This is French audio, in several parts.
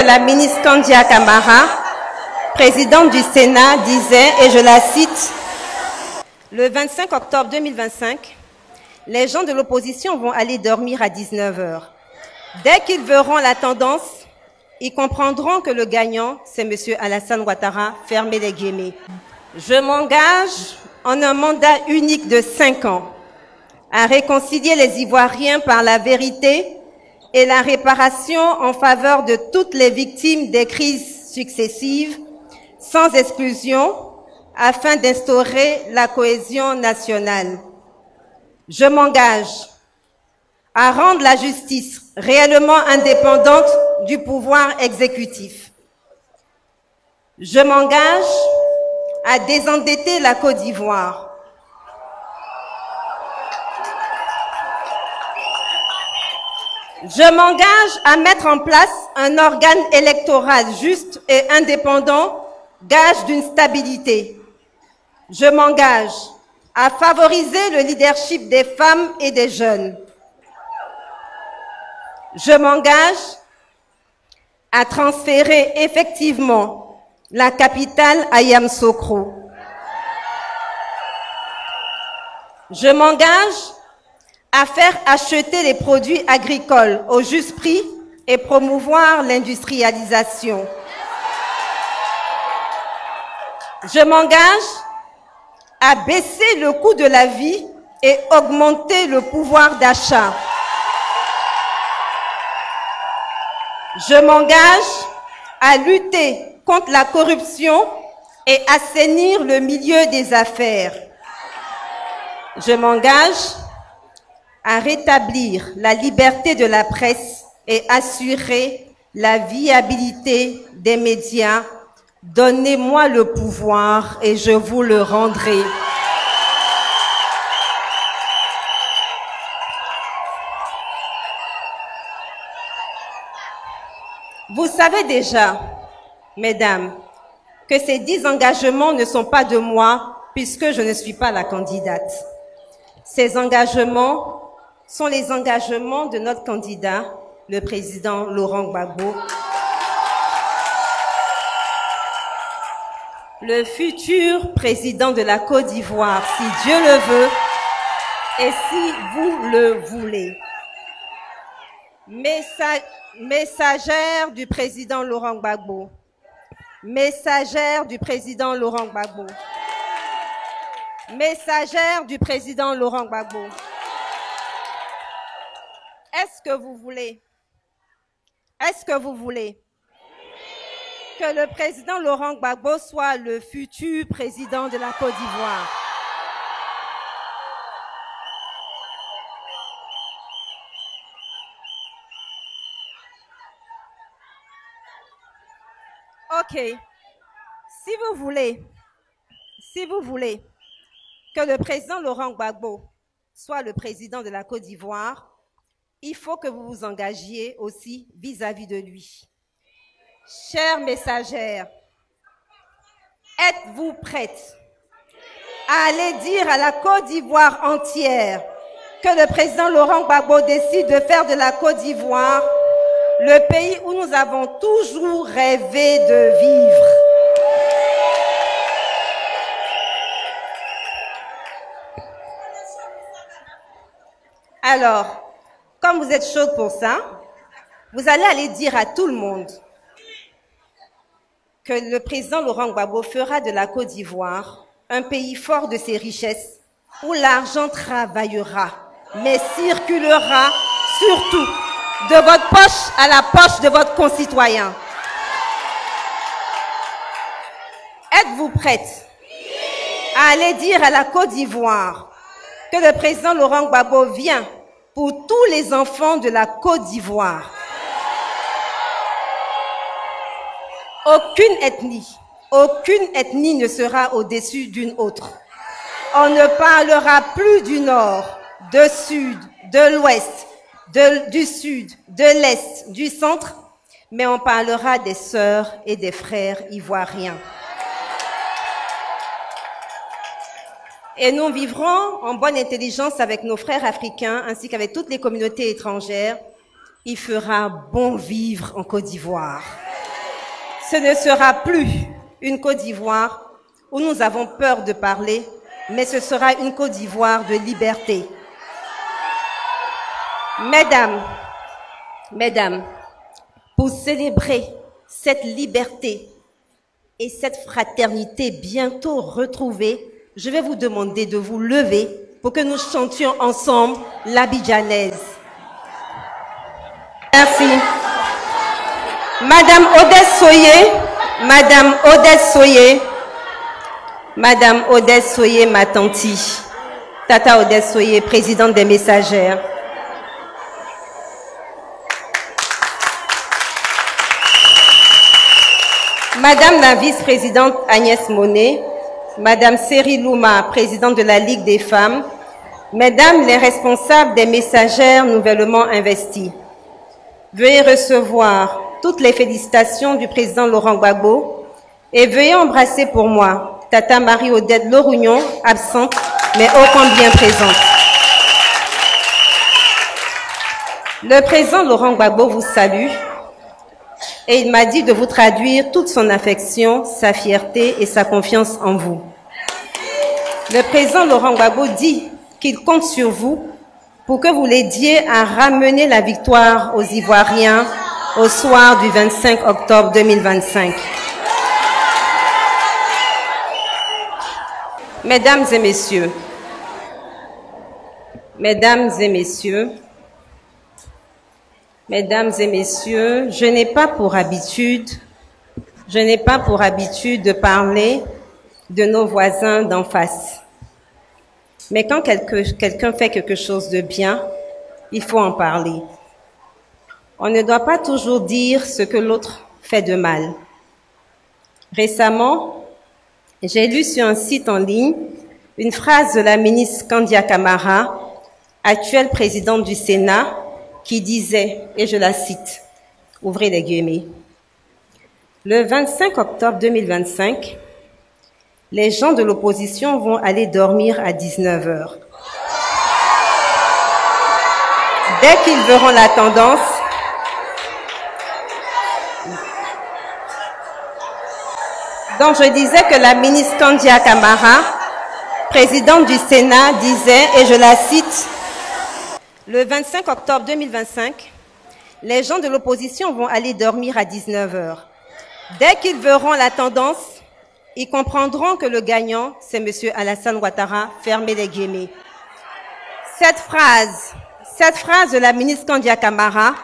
La ministre Kandia Camara, présidente du Sénat, disait, et je la cite, « Le 25 octobre 2025, les gens de l'opposition vont aller dormir à 19 h. Dès qu'ils verront la tendance, ils comprendront que le gagnant, c'est M. Alassane Ouattara, fermez les guillemets. Je m'engage en un mandat unique de 5 ans à réconcilier les Ivoiriens par la vérité et la réparation en faveur de toutes les victimes des crises successives, sans exclusion, afin d'instaurer la cohésion nationale. Je m'engage à rendre la justice réellement indépendante du pouvoir exécutif. Je m'engage à désendetter la Côte d'Ivoire. Je m'engage à mettre en place un organe électoral juste et indépendant, gage d'une stabilité. Je m'engage à favoriser le leadership des femmes et des jeunes. Je m'engage à transférer effectivement la capitale à Yamoussoukro. Je m'engage à faire acheter les produits agricoles au juste prix et promouvoir l'industrialisation. Je m'engage à baisser le coût de la vie et augmenter le pouvoir d'achat. Je m'engage à lutter contre la corruption et assainir le milieu des affaires. Je m'engage à rétablir la liberté de la presse et assurer la viabilité des médias. Donnez-moi le pouvoir et je vous le rendrai. Vous savez déjà, mesdames, que ces 10 engagements ne sont pas de moi puisque je ne suis pas la candidate. Ces engagements sont les engagements de notre candidat, le président Laurent Gbagbo, le futur président de la Côte d'Ivoire, si Dieu le veut et si vous le voulez. Messagère du président Laurent Gbagbo. Messagère du président Laurent Gbagbo. Messagère du président Laurent Gbagbo. Est-ce que vous voulez que le président Laurent Gbagbo soit le futur président de la Côte d'Ivoire? Ok. Si vous voulez que le président Laurent Gbagbo soit le président de la Côte d'Ivoire, il faut que vous vous engagiez aussi vis-à-vis de lui. Chère messagère, êtes-vous prête à aller dire à la Côte d'Ivoire entière que le président Laurent Gbagbo décide de faire de la Côte d'Ivoire le pays où nous avons toujours rêvé de vivre? Alors, comme vous êtes chaude pour ça, vous allez aller dire à tout le monde que le président Laurent Gbagbo fera de la Côte d'Ivoire un pays fort de ses richesses où l'argent travaillera, mais circulera surtout de votre poche à la poche de votre concitoyen. Êtes-vous prête à aller dire à la Côte d'Ivoire que le président Laurent Gbagbo vient pour tous les enfants de la Côte d'Ivoire? Aucune ethnie ne sera au-dessus d'une autre. On ne parlera plus du nord, du sud, de l'ouest, du sud, de l'est, du centre, mais on parlera des sœurs et des frères ivoiriens. Et nous vivrons en bonne intelligence avec nos frères africains ainsi qu'avec toutes les communautés étrangères. Il fera bon vivre en Côte d'Ivoire. Ce ne sera plus une Côte d'Ivoire où nous avons peur de parler, mais ce sera une Côte d'Ivoire de liberté. Mesdames, pour célébrer cette liberté et cette fraternité bientôt retrouvée, je vais vous demander de vous lever pour que nous chantions ensemble l'Abidjanaise. Merci. Madame Odesse Soye, ma tante, Tata Odesse Soye, présidente des Messagères. Madame la vice-présidente Agnès Monet, Madame Séri Louma, présidente de la Ligue des femmes, Mesdames les responsables des Messagères nouvellement investis, veuillez recevoir toutes les félicitations du président Laurent Gbagbo et veuillez embrasser pour moi Tata Marie-Odette Lorugnon, absente mais ô combien présente. Le président Laurent Gbagbo vous salue et il m'a dit de vous traduire toute son affection, sa fierté et sa confiance en vous. Le président Laurent Gbagbo dit qu'il compte sur vous pour que vous l'aidiez à ramener la victoire aux Ivoiriens au soir du 25 octobre 2025. Mesdames et messieurs, je n'ai pas pour habitude de parler de nos voisins d'en face. Mais quand quelqu'un fait quelque chose de bien, il faut en parler. On ne doit pas toujours dire ce que l'autre fait de mal. Récemment, j'ai lu sur un site en ligne une phrase de la ministre Kandia Camara, actuelle présidente du Sénat, qui disait, et je la cite, ouvrez les guillemets, « Le 25 octobre 2025, les gens de l'opposition vont aller dormir à 19 h. Dès qu'ils verront la tendance, donc je disais que la ministre Kandia Camara, présidente du Sénat, disait, et je la cite, « Le 25 octobre 2025, les gens de l'opposition vont aller dormir à 19 h. Dès qu'ils verront la tendance, ils comprendront que le gagnant, c'est M. Alassane Ouattara, fermez les guillemets. » Cette phrase de la ministre Kandia Camara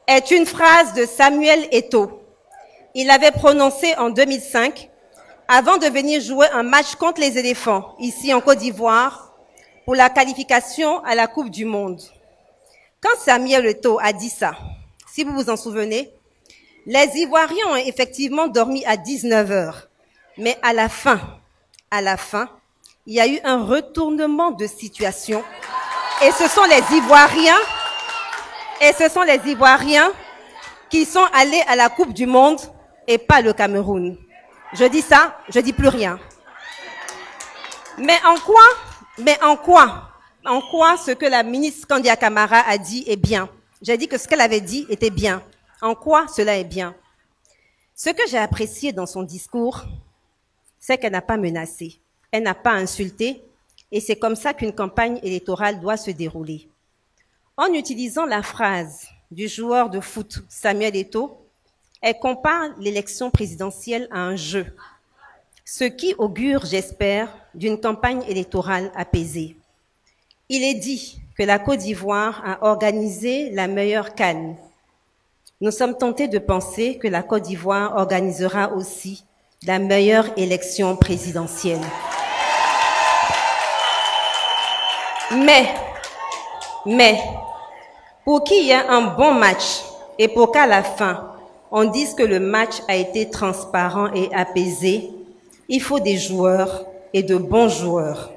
est une phrase de Samuel Eto'o. Il l'avait prononcée en 2005 avant de venir jouer un match contre les éléphants, ici en Côte d'Ivoire, pour la qualification à la Coupe du Monde. Quand Samuel Eto'o a dit ça, si vous vous en souvenez, les Ivoiriens ont effectivement dormi à 19 h. Mais à la fin, il y a eu un retournement de situation. Et ce sont les Ivoiriens qui sont allés à la Coupe du Monde et pas le Cameroun. Je dis ça, je dis plus rien. Mais en quoi ce que la ministre Kandia Camara a dit est bien? J'ai dit que ce qu'elle avait dit était bien. En quoi cela est bien? Ce que j'ai apprécié dans son discours, c'est qu'elle n'a pas menacé, elle n'a pas insulté, et c'est comme ça qu'une campagne électorale doit se dérouler. En utilisant la phrase du joueur de foot Samuel Eto'o, elle compare l'élection présidentielle à un jeu, ce qui augure, j'espère, d'une campagne électorale apaisée. Il est dit que la Côte d'Ivoire a organisé la meilleure CAN. Nous sommes tentés de penser que la Côte d'Ivoire organisera aussi la meilleure élection présidentielle. Mais, pour qu'il y ait un bon match et pour qu'à la fin, on dise que le match a été transparent et apaisé, il faut des joueurs et de bons joueurs.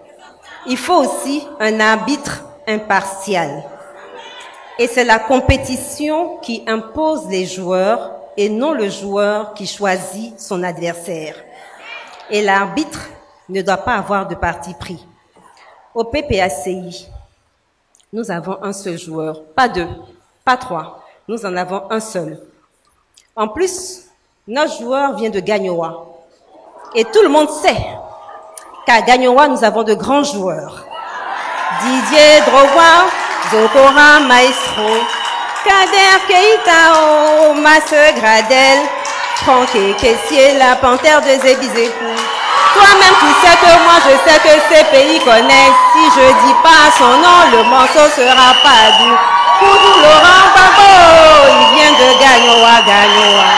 Il faut aussi un arbitre impartial. Et c'est la compétition qui impose les joueurs et non le joueur qui choisit son adversaire. Et l'arbitre ne doit pas avoir de parti pris. Au PPACI, nous avons un seul joueur, pas deux, pas trois, nous en avons un seul. En plus Notre joueur vient de Gagnoa. Et tout le monde sait qu'à Gagnoa, nous avons de grands joueurs. Didier Drogba, Zokora Maestro, Kader Keita, Masse Gradel, Franck Kessier, la panthère de Zébizékou. Toi-même, tu sais que moi, je sais que ces pays connaissent. Si je dis pas son nom, le morceau sera pas doux. Koudou Laurent Gbagbo, il vient de Gagnoa, Gagnoa.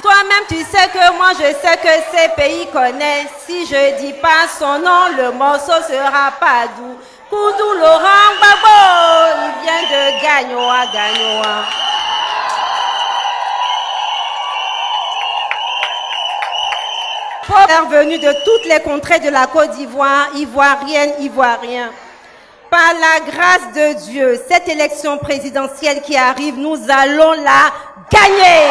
Toi-même, tu sais que moi, je sais que ces pays connaissent. Si je dis pas son nom, le morceau sera pas doux. Koudou Laurent Gbagbo, il vient de Gagnoa, Gagnoa. Venus de toutes les contrées de la Côte d'Ivoire, ivoirienne, ivoirien. Par la grâce de Dieu, cette élection présidentielle qui arrive, nous allons la gagner.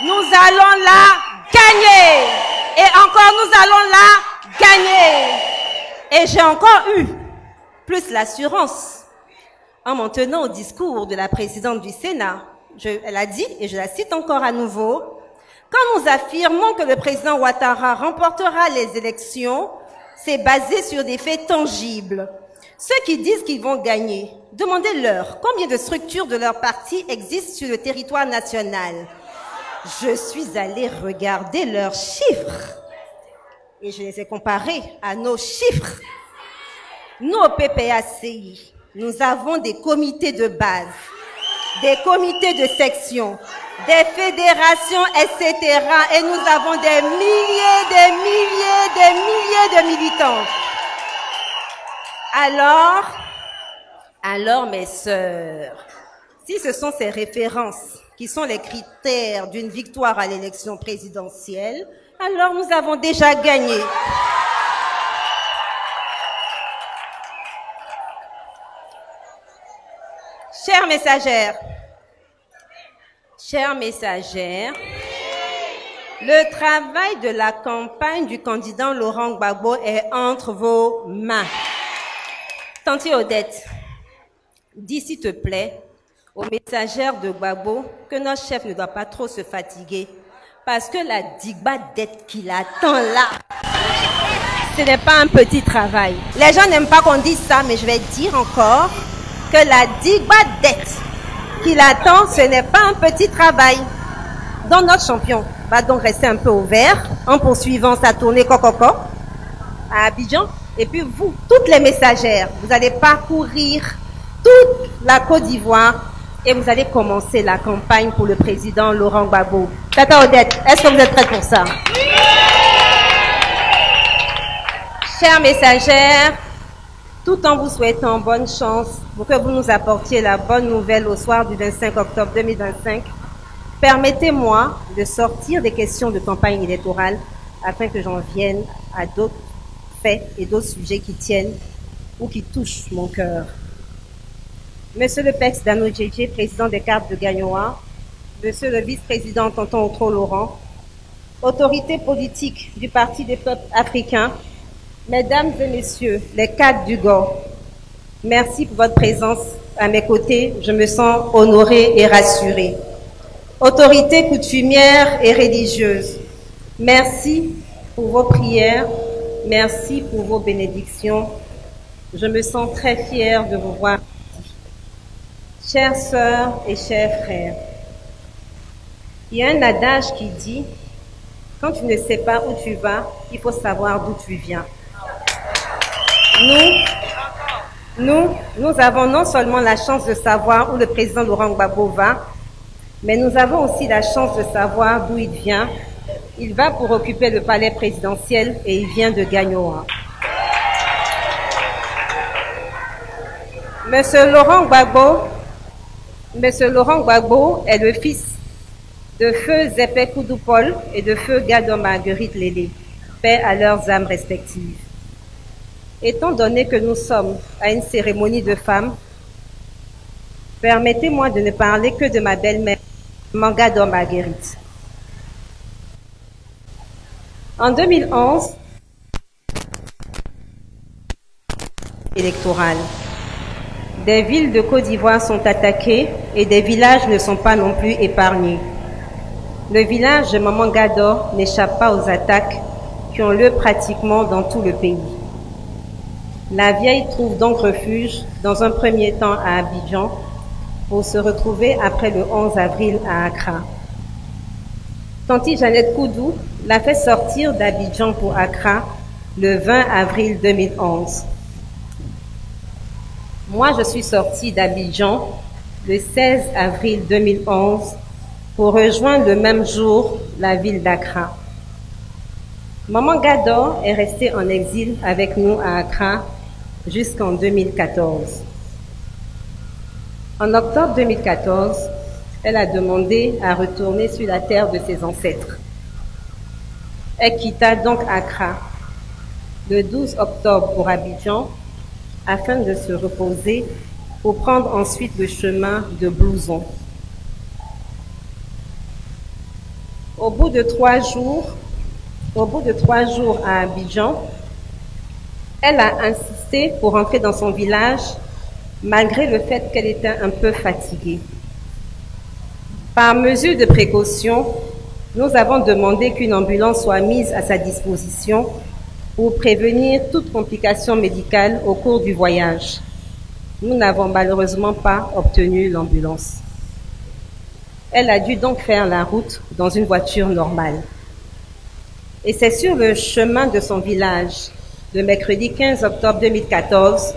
Nous allons la gagner. Et encore, nous allons la gagner. Et j'ai encore eu plus l'assurance en m'en tenant au discours de la présidente du Sénat. Elle a dit, et je la cite encore à nouveau, quand nous affirmons que le président Ouattara remportera les élections, c'est basé sur des faits tangibles. Ceux qui disent qu'ils vont gagner, demandez-leur combien de structures de leur parti existent sur le territoire national. Je suis allée regarder leurs chiffres et je les ai comparés à nos chiffres. Nous, au PPACI, nous avons des comités de base, des comités de section, des fédérations, etc. Et nous avons des milliers de militants. Alors, mes sœurs, si ce sont ces références qui sont les critères d'une victoire à l'élection présidentielle, alors nous avons déjà gagné. Chères messagères, le travail de la campagne du candidat Laurent Gbagbo est entre vos mains. Tante Odette, dis s'il te plaît aux messagères de Gbagbo que notre chef ne doit pas trop se fatiguer parce que la digba dette qu'il attend là, ce n'est pas un petit travail. Les gens n'aiment pas qu'on dise ça, mais je vais dire encore que la digba dette qu'il attend, ce n'est pas un petit travail. Donc notre champion va donc rester un peu au vert en poursuivant sa tournée Cococo à Abidjan. Et puis vous, toutes les messagères, vous allez parcourir toute la Côte d'Ivoire et vous allez commencer la campagne pour le président Laurent Gbagbo. Tata Odette, est-ce que vous êtes prête pour ça? Chères messagères, tout en vous souhaitant bonne chance pour que vous nous apportiez la bonne nouvelle au soir du 25 octobre 2025, permettez-moi de sortir des questions de campagne électorale afin que j'en vienne à d'autres faits et d'autres sujets qui tiennent ou qui touchent mon cœur. Monsieur le Pex Dano Djedje, président des cartes de Gagnoa, Monsieur le vice-président Tonton Otro Laurent, autorité politique du Parti des peuples africains, Mesdames et Messieurs, les cadres du GOR, merci pour votre présence à mes côtés. Je me sens honorée et rassurée. Autorités coutumières et religieuses, merci pour vos prières, merci pour vos bénédictions. Je me sens très fière de vous voir. Chères sœurs et chers frères, il y a un adage qui dit, quand tu ne sais pas où tu vas, il faut savoir d'où tu viens. Nous avons non seulement la chance de savoir où le président Laurent Gbagbo va, mais nous avons aussi la chance de savoir d'où il vient. Il va pour occuper le palais présidentiel et il vient de Gagnoa. Monsieur Laurent Gbagbo est le fils de feu Zépé Koudoupol et de feu Gado Marguerite Lélé, paix à leurs âmes respectives. Étant donné que nous sommes à une cérémonie de femmes, permettez-moi de ne parler que de ma belle-mère, Gado Marguerite. En 2011, électorale, Des villes de Côte d'Ivoire sont attaquées et des villages ne sont pas non plus épargnés. Le village de Maman Gador n'échappe pas aux attaques qui ont lieu pratiquement dans tout le pays. La vieille trouve donc refuge dans un premier temps à Abidjan pour se retrouver après le 11 avril à Accra. Tanti Jeannette Koudou l'a fait sortir d'Abidjan pour Accra le 20 avril 2011. Moi, je suis sortie d'Abidjan le 16 avril 2011 pour rejoindre le même jour la ville d'Accra. Maman Gador est restée en exil avec nous à Accra jusqu'en 2014. En octobre 2014, elle a demandé à retourner sur la terre de ses ancêtres. Elle quitta donc Accra le 12 octobre pour Abidjan afin de se reposer pour prendre ensuite le chemin de Blouson. Au bout de 3 jours à Abidjan, elle a insisté pour rentrer dans son village malgré le fait qu'elle était un peu fatiguée. Par mesure de précaution, nous avons demandé qu'une ambulance soit mise à sa disposition pour prévenir toute complication médicale au cours du voyage. Nous n'avons malheureusement pas obtenu l'ambulance. Elle a dû donc faire la route dans une voiture normale. Et c'est sur le chemin de son village, le mercredi 15 octobre 2014,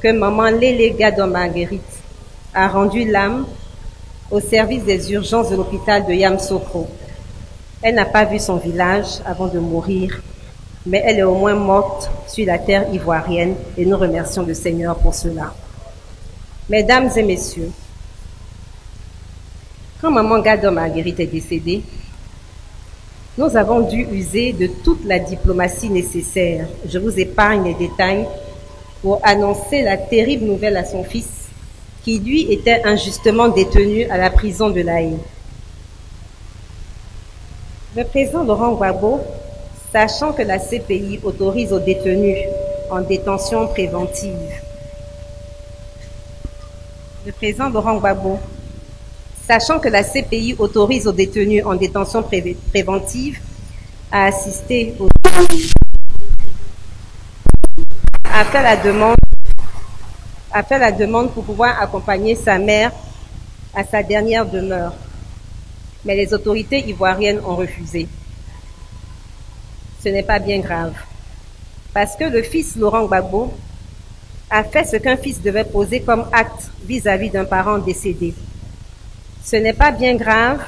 que maman Lélé Gador Marguerite a rendu l'âme au service des urgences de l'hôpital de Yamoussoukro. Elle n'a pas vu son village avant de mourir, mais elle est au moins morte sur la terre ivoirienne et nous remercions le Seigneur pour cela. Mesdames et messieurs, quand maman Gador Marguerite est décédée, nous avons dû user de toute la diplomatie nécessaire. Je vous épargne les détails pour annoncer la terrible nouvelle à son fils, qui lui était injustement détenu à la prison de La Haye. Le président Laurent Gbagbo, sachant que la CPI autorise aux détenus en détention préventive, sachant que la CPI autorise aux détenus en détention préventive à assister au a fait la demande pour pouvoir accompagner sa mère à sa dernière demeure. Mais les autorités ivoiriennes ont refusé. Ce n'est pas bien grave, parce que le fils Laurent Gbagbo a fait ce qu'un fils devait poser comme acte vis-à-vis d'un parent décédé. Ce n'est pas bien grave,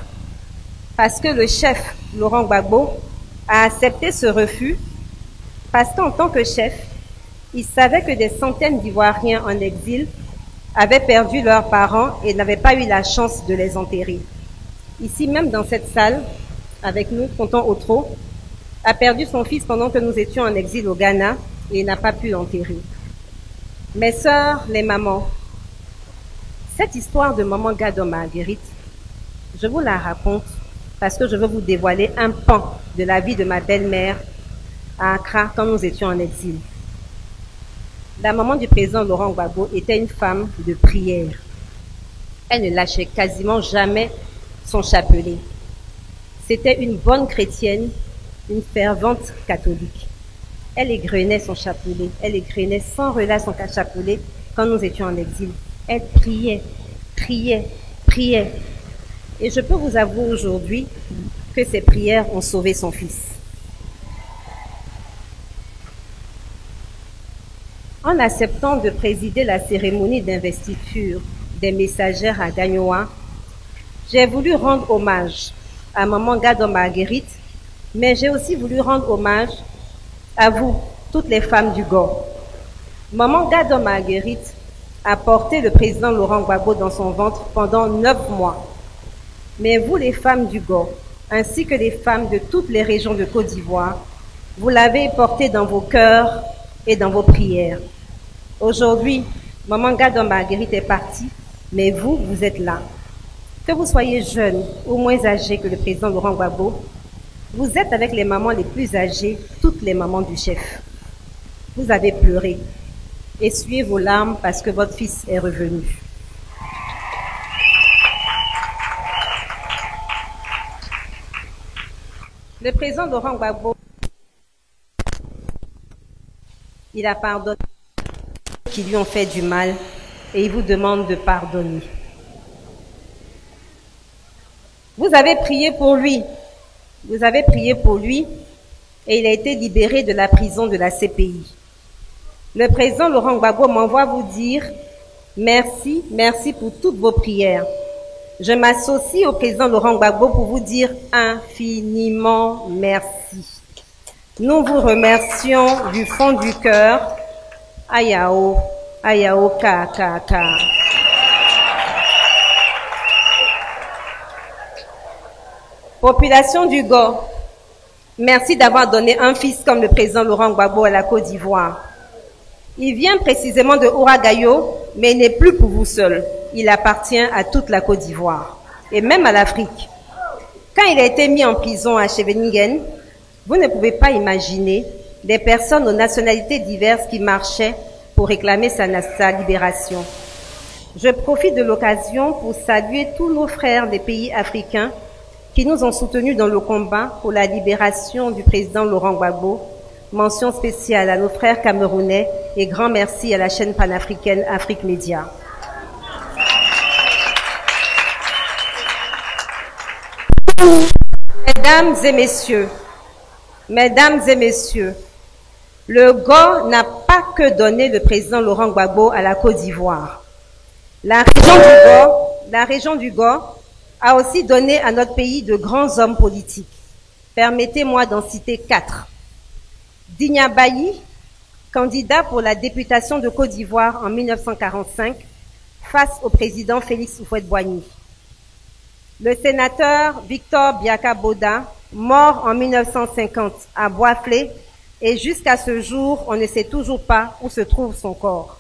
parce que le chef Laurent Gbagbo a accepté ce refus, parce qu'en tant que chef, il savait que des centaines d'Ivoiriens en exil avaient perdu leurs parents et n'avaient pas eu la chance de les enterrer. Ici même dans cette salle, avec nous, Tonton Otro a perdu son fils pendant que nous étions en exil au Ghana et n'a pas pu l'enterrer. Mes sœurs, les mamans, cette histoire de maman Gador Marguerite, je vous la raconte parce que je veux vous dévoiler un pan de la vie de ma belle-mère à Accra quand nous étions en exil. La maman du président Laurent Gbagbo était une femme de prière. Elle ne lâchait quasiment jamais son chapelet. C'était une bonne chrétienne, une fervente catholique. Elle égrenait son chapelet, elle égrenait sans relâche son chapelet quand nous étions en exil. Elle priait, priait, priait. Et je peux vous avouer aujourd'hui que ces prières ont sauvé son fils. En acceptant de présider la cérémonie d'investiture des messagères à Gagnoa, j'ai voulu rendre hommage à maman Gador Marguerite, mais j'ai aussi voulu rendre hommage à vous, toutes les femmes du GOR. Maman Gador Marguerite a porté le président Laurent Gbagbo dans son ventre pendant 9 mois. Mais vous, les femmes du GOR, ainsi que les femmes de toutes les régions de Côte d'Ivoire, vous l'avez porté dans vos cœurs et dans vos prières. Aujourd'hui, maman Gador Marguerite est partie, mais vous, vous êtes là. Que vous soyez jeune ou moins âgé que le président Laurent Gbagbo, vous êtes avec les mamans les plus âgées, toutes les mamans du chef. Vous avez pleuré, Essuyez vos larmes parce que votre fils est revenu. Le président Laurent Gbagbo, il a pardonné ceux qui lui ont fait du mal et il vous demande de pardonner. Vous avez prié pour lui. Vous avez prié pour lui et il a été libéré de la prison de la CPI. Le président Laurent Gbagbo m'envoie vous dire merci, merci pour toutes vos prières. Je m'associe au président Laurent Gbagbo pour vous dire infiniment merci. Nous vous remercions du fond du cœur. Ayao, ayao, ka, ka, ka. Population du Go, merci d'avoir donné un fils comme le président Laurent Gbagbo à la Côte d'Ivoire. Il vient précisément de Ouagaïo, mais il n'est plus pour vous seul. Il appartient à toute la Côte d'Ivoire et même à l'Afrique. Quand il a été mis en prison à Scheveningen, vous ne pouvez pas imaginer des personnes aux nationalités diverses qui marchaient pour réclamer sa libération. Je profite de l'occasion pour saluer tous nos frères des pays africains qui nous ont soutenus dans le combat pour la libération du président Laurent Gbagbo. Mention spéciale à nos frères camerounais et grand merci à la chaîne panafricaine Afrique Média. Mesdames et messieurs, le GO n'a pas que donné le président Laurent Gbagbo à la Côte d'Ivoire. La région du GO a aussi donné à notre pays de grands hommes politiques. Permettez-moi d'en citer 4. Digna Bayi, candidat pour la députation de Côte d'Ivoire en 1945 face au président Félix Houphouët-Boigny. Le sénateur Victor Biaka Boda, mort en 1950 à Boisflé, et jusqu'à ce jour, on ne sait toujours pas où se trouve son corps.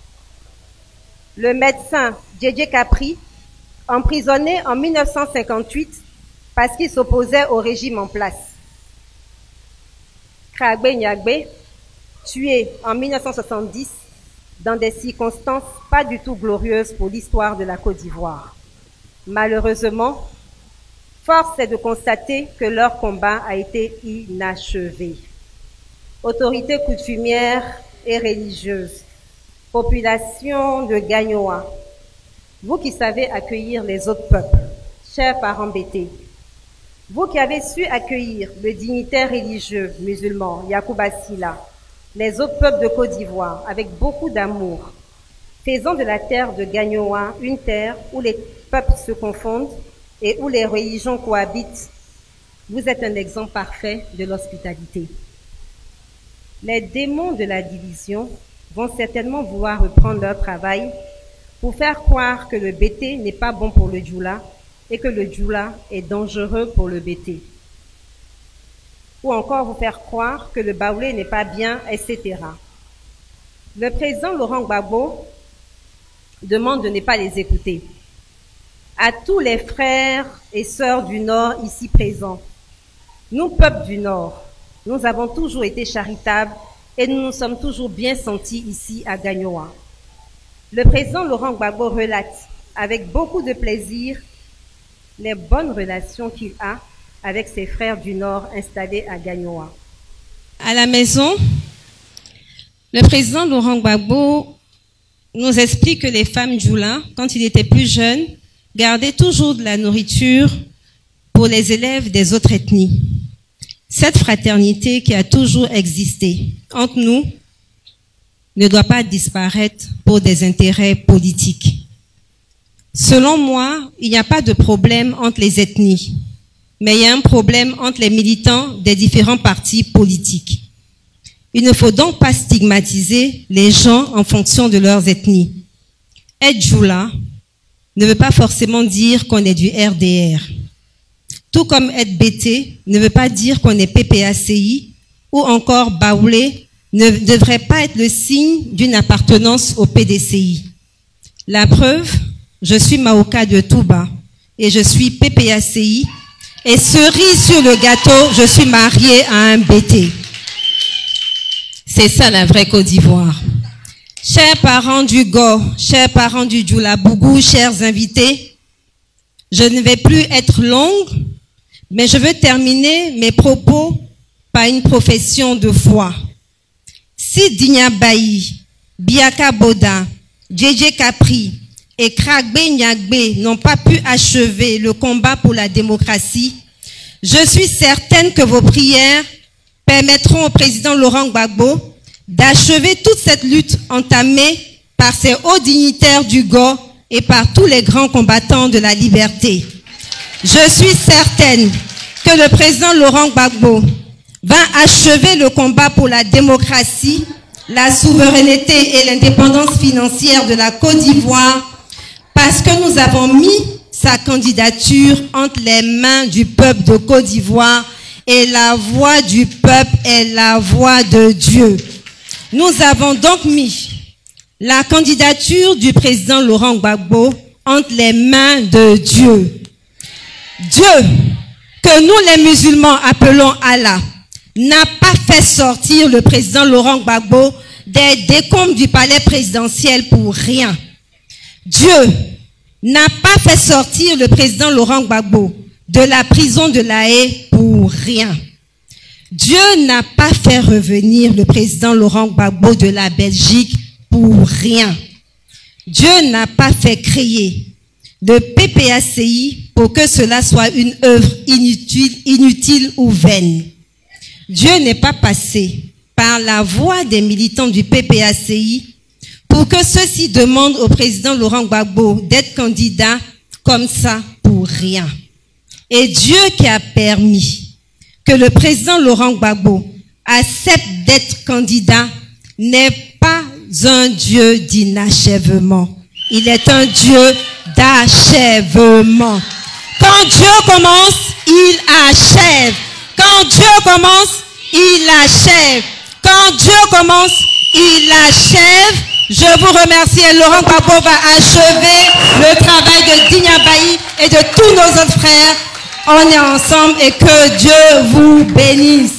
Le médecin Djedje Capri, emprisonné en 1958 parce qu'il s'opposait au régime en place. Kragbe Nyagbe, tué en 1970 dans des circonstances pas du tout glorieuses pour l'histoire de la Côte d'Ivoire. Malheureusement, force est de constater que leur combat a été inachevé. Autorités coutumières et religieuses, population de Gagnoa, vous qui savez accueillir les autres peuples, chers parents bêtés, vous qui avez su accueillir le dignitaire religieux musulman Yacouba Silla, les autres peuples de Côte d'Ivoire avec beaucoup d'amour, faisant de la terre de Gagnoa une terre où les peuples se confondent et où les religions cohabitent, vous êtes un exemple parfait de l'hospitalité. Les démons de la division vont certainement vouloir reprendre leur travail pour faire croire que le bété n'est pas bon pour le djoula et que le djoula est dangereux pour le bété. Ou encore vous faire croire que le baoulé n'est pas bien, etc. Le président Laurent Gbagbo demande de ne pas les écouter. À tous les frères et sœurs du Nord ici présents, nous, peuple du Nord, nous avons toujours été charitables et nous nous sommes toujours bien sentis ici à Gagnoa. Le président Laurent Gbagbo relate avec beaucoup de plaisir les bonnes relations qu'il a avec ses frères du Nord installés à Gagnoa. À la maison, le président Laurent Gbagbo nous explique que les femmes djoula, quand il était plus jeune, gardaient toujours de la nourriture pour les élèves des autres ethnies. Cette fraternité qui a toujours existé entre nous ne doit pas disparaître pour des intérêts politiques. Selon moi, il n'y a pas de problème entre les ethnies, mais il y a un problème entre les militants des différents partis politiques. Il ne faut donc pas stigmatiser les gens en fonction de leurs ethnies. Être djoula ne veut pas forcément dire qu'on est du RDR. Tout comme être bété ne veut pas dire qu'on est PPACI ou encore baoulé ne devrait pas être le signe d'une appartenance au PDCI. La preuve, je suis Maoka de Touba et je suis PPACI et cerise sur le gâteau, je suis mariée à un bété. C'est ça la vraie Côte d'Ivoire. Chers parents du Go, chers parents du Djoulabougou, chers invités, je ne vais plus être longue, mais je veux terminer mes propos par une profession de foi. Si Dignabayi, Biaka Boda, Djedje Capri et Kragbe Nyagbe n'ont pas pu achever le combat pour la démocratie, je suis certaine que vos prières permettront au président Laurent Gbagbo d'achever toute cette lutte entamée par ces hauts dignitaires du Go et par tous les grands combattants de la liberté. Je suis certaine que le président Laurent Gbagbo va achever le combat pour la démocratie, la souveraineté et l'indépendance financière de la Côte d'Ivoire parce que nous avons mis sa candidature entre les mains du peuple de Côte d'Ivoire et la voix du peuple est la voix de Dieu. Nous avons donc mis la candidature du président Laurent Gbagbo entre les mains de Dieu. Dieu, que nous les musulmans appelons Allah, n'a pas fait sortir le président Laurent Gbagbo des décombres du palais présidentiel pour rien. Dieu n'a pas fait sortir le président Laurent Gbagbo de la prison de La Haye pour rien. Dieu n'a pas fait revenir le président Laurent Gbagbo de la Belgique pour rien. Dieu n'a pas fait créer le PPACI pour que cela soit une œuvre inutile ou vaine. Dieu n'est pas passé par la voix des militants du PPACI pour que ceux-ci demandent au président Laurent Gbagbo d'être candidat comme ça pour rien. Et Dieu qui a permis que le président Laurent Gbagbo accepte d'être candidat n'est pas un Dieu d'inachèvement. Il est un Dieu d'achèvement. Quand Dieu commence, il achève. Quand Dieu commence, il achève. Quand Dieu commence, il achève. Je vous remercie et Laurent Gbagbo va achever le travail de Dignabayi et de tous nos autres frères. On est ensemble et que Dieu vous bénisse.